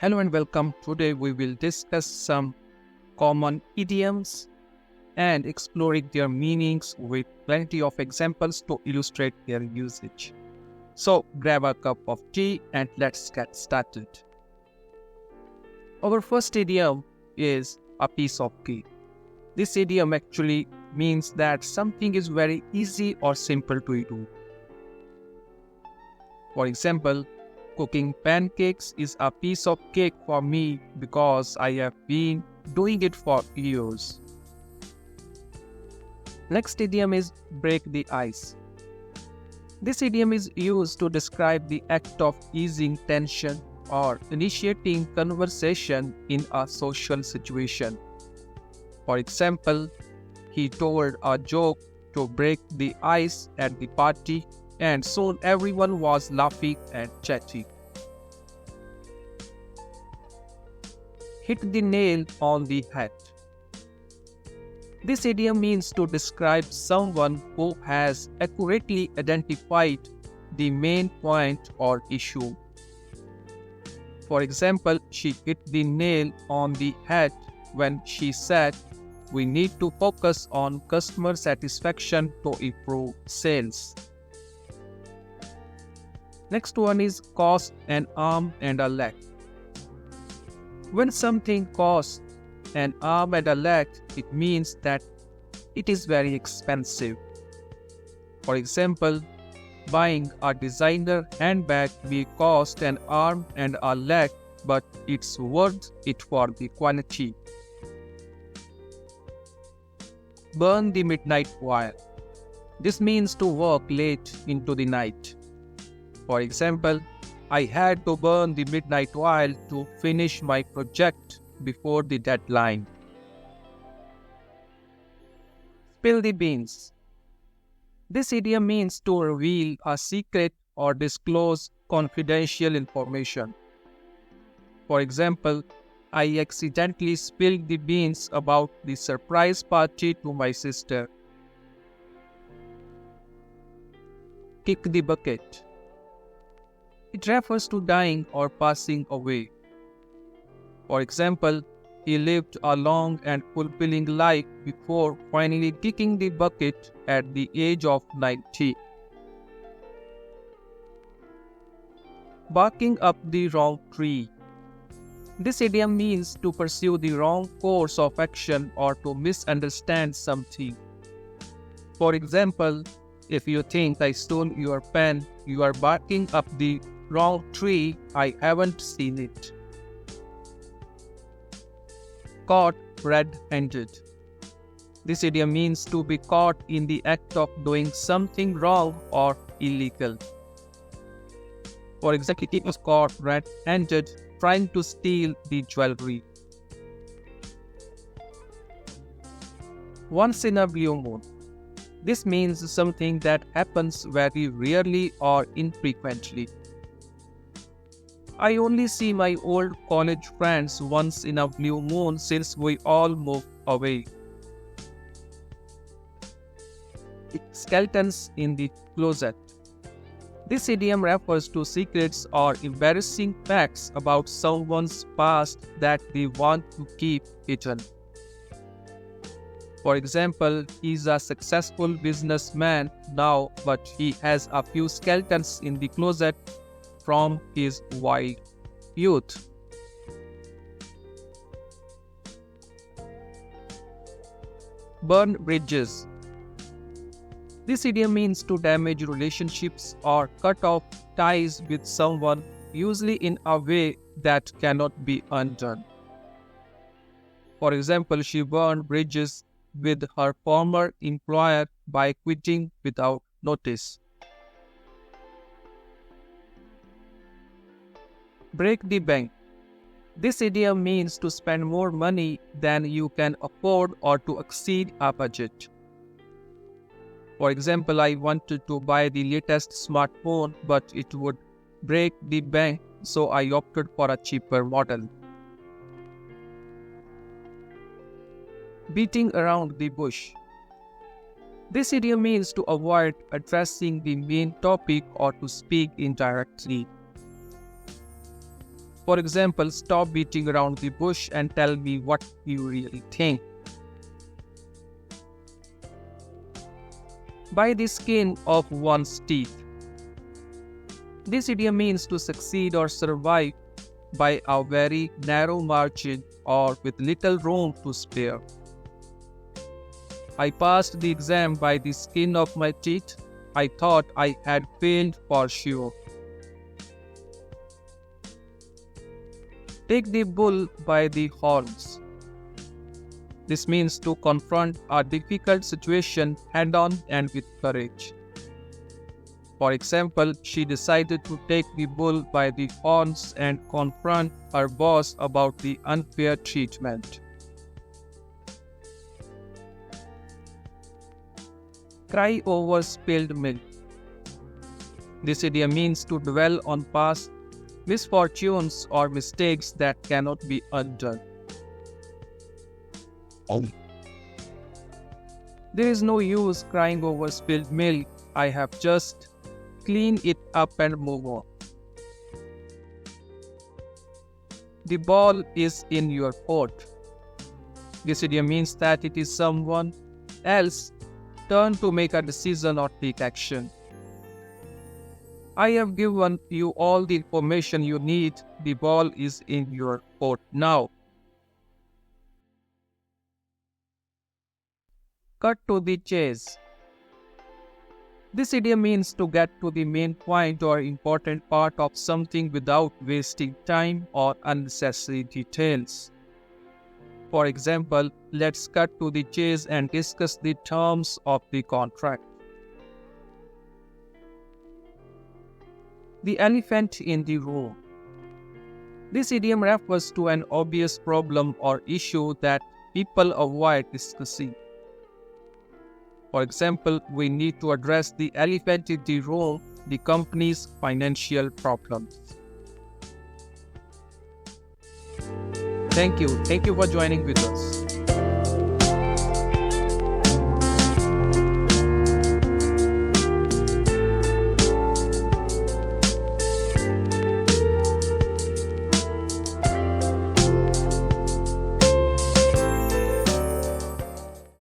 Hello and welcome. Today we will discuss some common idioms and exploring their meanings with plenty of examples to illustrate their usage. So grab a cup of tea and let's get started. Our first idiom is a piece of cake. This idiom actually means that something is very easy or simple to do. For example, cooking pancakes is a piece of cake for me because I have been doing it for years. Next idiom is break the ice. This idiom is used to describe the act of easing tension or initiating conversation in a social situation. For example, he told a joke to break the ice at the party, and soon everyone was laughing and chatting. Hit the nail on the head. This idiom means to describe someone who has accurately identified the main point or issue. For example, she hit the nail on the head when she said, "We need to focus on customer satisfaction to improve sales." Next one is cost an arm and a leg. When something costs an arm and a leg, it means that it is very expensive. For example, buying a designer handbag may cost an arm and a leg, but it's worth it for the quality. Burn the midnight oil. This means to work late into the night. For example, I had to burn the midnight oil to finish my project before the deadline. Spill the beans. This idiom means to reveal a secret or disclose confidential information. For example, I accidentally spilled the beans about the surprise party to my sister. Kick the bucket. It refers to dying or passing away. For example, he lived a long and fulfilling life before finally kicking the bucket at the age of 90. Barking up the wrong tree. This idiom means to pursue the wrong course of action or to misunderstand something. For example, if you think I stole your pen, you are barking up the wrong tree, I haven't seen it. Caught red-handed. This idiom means to be caught in the act of doing something wrong or illegal. For example, he was caught red-handed trying to steal the jewelry. Once in a blue moon. This means something that happens very rarely or infrequently. I only see my old college friends once in a blue moon since we all moved away. Skeletons in the closet. This idiom refers to secrets or embarrassing facts about someone's past that they want to keep hidden. For example, he's a successful businessman now, but he has a few skeletons in the closet from his wild youth. Burn bridges. This idiom means to damage relationships or cut off ties with someone, usually in a way that cannot be undone. For example, she burned bridges with her former employer by quitting without notice. Break the bank. This idiom means to spend more money than you can afford or to exceed a budget. For example, I wanted to buy the latest smartphone, but it would break the bank, so I opted for a cheaper model. Beating around the bush. This idiom means to avoid addressing the main topic or to speak indirectly. For example, stop beating around the bush and tell me what you really think. By the skin of one's teeth. This idiom means to succeed or survive by a very narrow margin or with little room to spare. I passed the exam by the skin of my teeth. I thought I had failed for sure. Take the bull by the horns. This means to confront a difficult situation head-on and with courage. For example, she decided to take the bull by the horns and confront her boss about the unfair treatment. Cry over spilled milk. This idiom means to dwell on past misfortunes or mistakes that cannot be undone. There is no use crying over spilled milk. I have just clean it up and move on. The ball is in your court. This idiom means that it is someone else's turn to make a decision or take action. I have given you all the information you need. The ball is in your court now. Cut to the chase. This idiom means to get to the main point or important part of something without wasting time or unnecessary details. For example, let's cut to the chase and discuss the terms of the contract. The elephant in the room. This idiom refers to an obvious problem or issue that people avoid discussing. For example, we need to address the elephant in the room, the company's financial problems. Thank you for joining with us.